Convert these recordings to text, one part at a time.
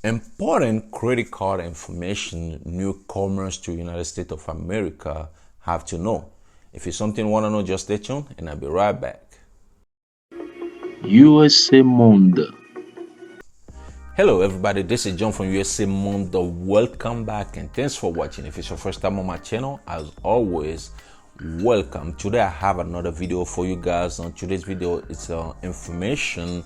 Important credit card information newcomers to United States of America have to know. If it's something you want to know, just stay tuned and I'll be right back. USA Monde. Hello everybody, this is John from USA Mundo. Welcome back and thanks for watching. If it's your first time on my channel, as always, welcome. Today I have another video for you guys. On today's video, it's information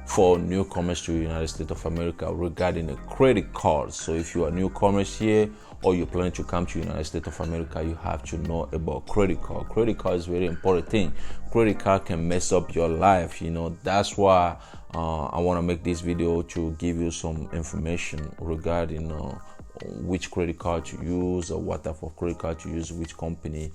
for newcomers to the United States of America regarding a credit card. So if you are newcomers here or you're planning to come to the United States of America, you have to know about credit card. Credit card is a very important thing. Credit card can mess up your life. That's why I want to make this video to give you some information regarding which credit card to use, or what type of credit card to use, which company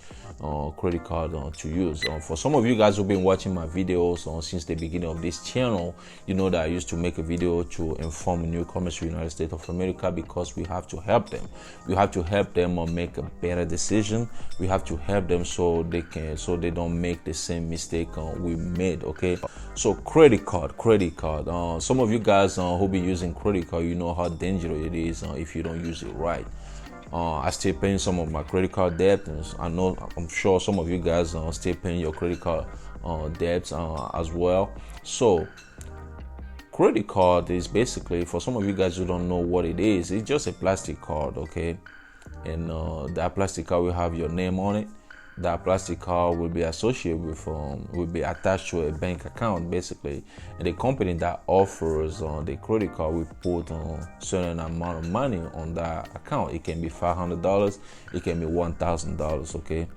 credit card to use. For some of you guys who've been watching my videos since the beginning of this channel, you know that I used to make a video to inform newcomers to the United States of America, because we have to help them. We have to help them make a better decision. We have to help them so they don't make the same mistake we made. Okay, so credit card. Some of you guys who be using credit card, you know how dangerous it is if you don't use it right. I still paying some of my credit card debt, and I'm sure some of you guys are still paying your credit card debts as well. So credit card is basically, for some of you guys who don't know what it is, it's just a plastic card, okay? And that plastic card will have your name on it. That plastic card will be associated with will be attached to a bank account basically, and the company that offers the credit card will put a certain amount of money on that account. It can be $500, it can be $1,000, okay?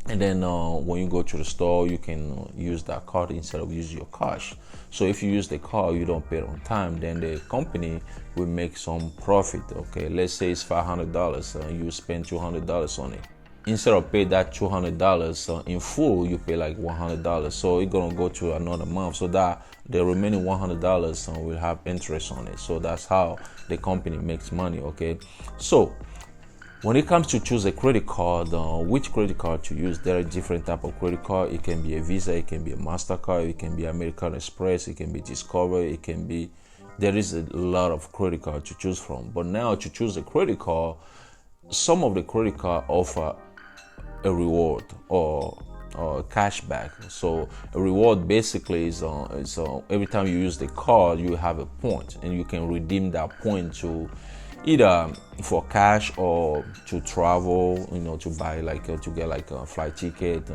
And then when you go to the store, you can use that card instead of using your cash. So if you use the card, you don't pay it on time, then the company will make some profit, okay? Let's say it's $500, you spend $200 on it. Instead of pay that $200 in full, you pay like $100. So it's gonna go to another month, so that the remaining $100 will have interest on it. So that's how the company makes money, okay? So when it comes to choose a credit card, which credit card to use, there are different type of credit card. It can be a Visa, it can be a MasterCard, it can be American Express, it can be Discover, it can be, there is a lot of credit card to choose from. But now to choose a credit card, some of the credit card offer a reward or cashback. So a reward basically is every time you use the card, you have a point, and you can redeem that point to either for cash or to travel, to buy to get like a flight ticket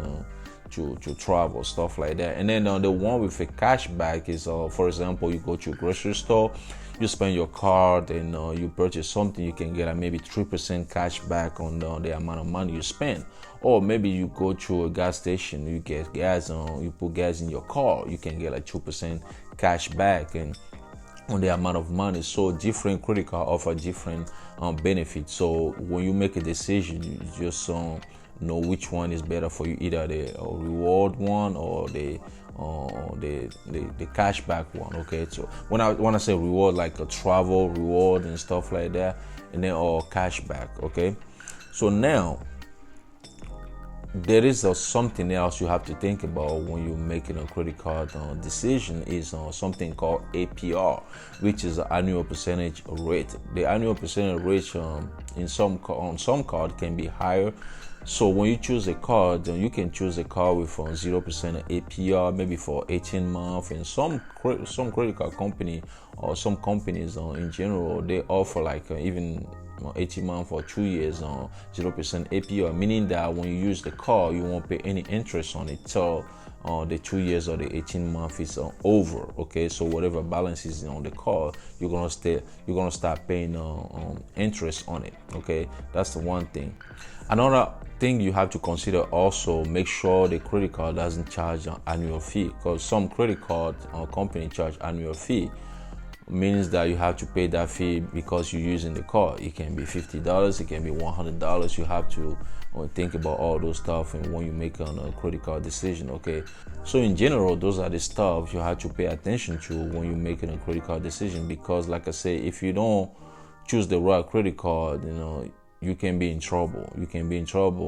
to travel, stuff like that. And then the one with a cashback is for example, you go to a grocery store, you spend your card, and you purchase something, you can get maybe 3% cash back on the amount of money you spend. Or maybe you go to a gas station, you get gas, you put gas in your car, you can get like 2% cash back and on the amount of money. So different credit card offer different benefits. So when you make a decision, you just know which one is better for you, either the reward one or the cashback one. Okay, so when I say reward, like a travel reward and stuff like that, and then or cashback. Okay, so now there is something else you have to think about when you're making a credit card decision, is something called APR, which is the annual percentage rate. The annual percentage rate on some card can be higher. So when you choose a card, you can choose a card with 0% APR, maybe for 18 months. And some credit card company or some companies in general, they offer like even 18 months or 2 years on 0% APR, meaning that when you use the card, you won't pay any interest on it till the 2 years or the 18 months is over. Okay, so whatever balance is on the card, you're gonna start paying interest on it. Okay, that's the one thing. Another thing you have to consider also, make sure the credit card doesn't charge an annual fee, because some credit card company charge annual fee. Means that you have to pay that fee because you're using the card. It can be $50, it can be $100. You have to think about all those stuff and when you make a credit card decision. Okay, so in general, those are the stuff you have to pay attention to when you're making a credit card decision, because like I say, if you don't choose the right credit card, you can be in trouble.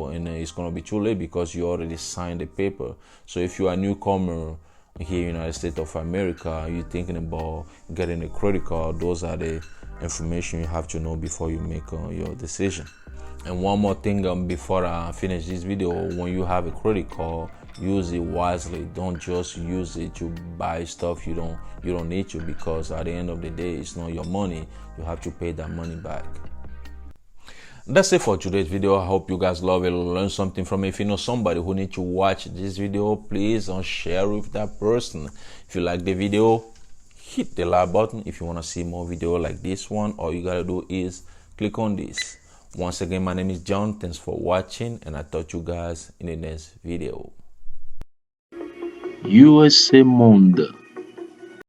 And it's going to be too late because you already signed the paper. So if you are a newcomer here in the United States of America, you're thinking about getting a credit card, those are the information you have to know before you make your decision. And one more thing, before I finish this video, when you have a credit card, use it wisely. Don't just use it to buy stuff you don't need to, because at the end of the day, it's not your money. You have to pay that money back. That's it for today's video. I hope you guys love it, learn something from it. If you know somebody who needs to watch this video, please share with that person. If you like the video, hit the like button. If you want to see more video like this one, all you gotta do is click on this. Once again, my name is John. Thanks for watching, and I'll talk to you guys in the next video. USA Monde.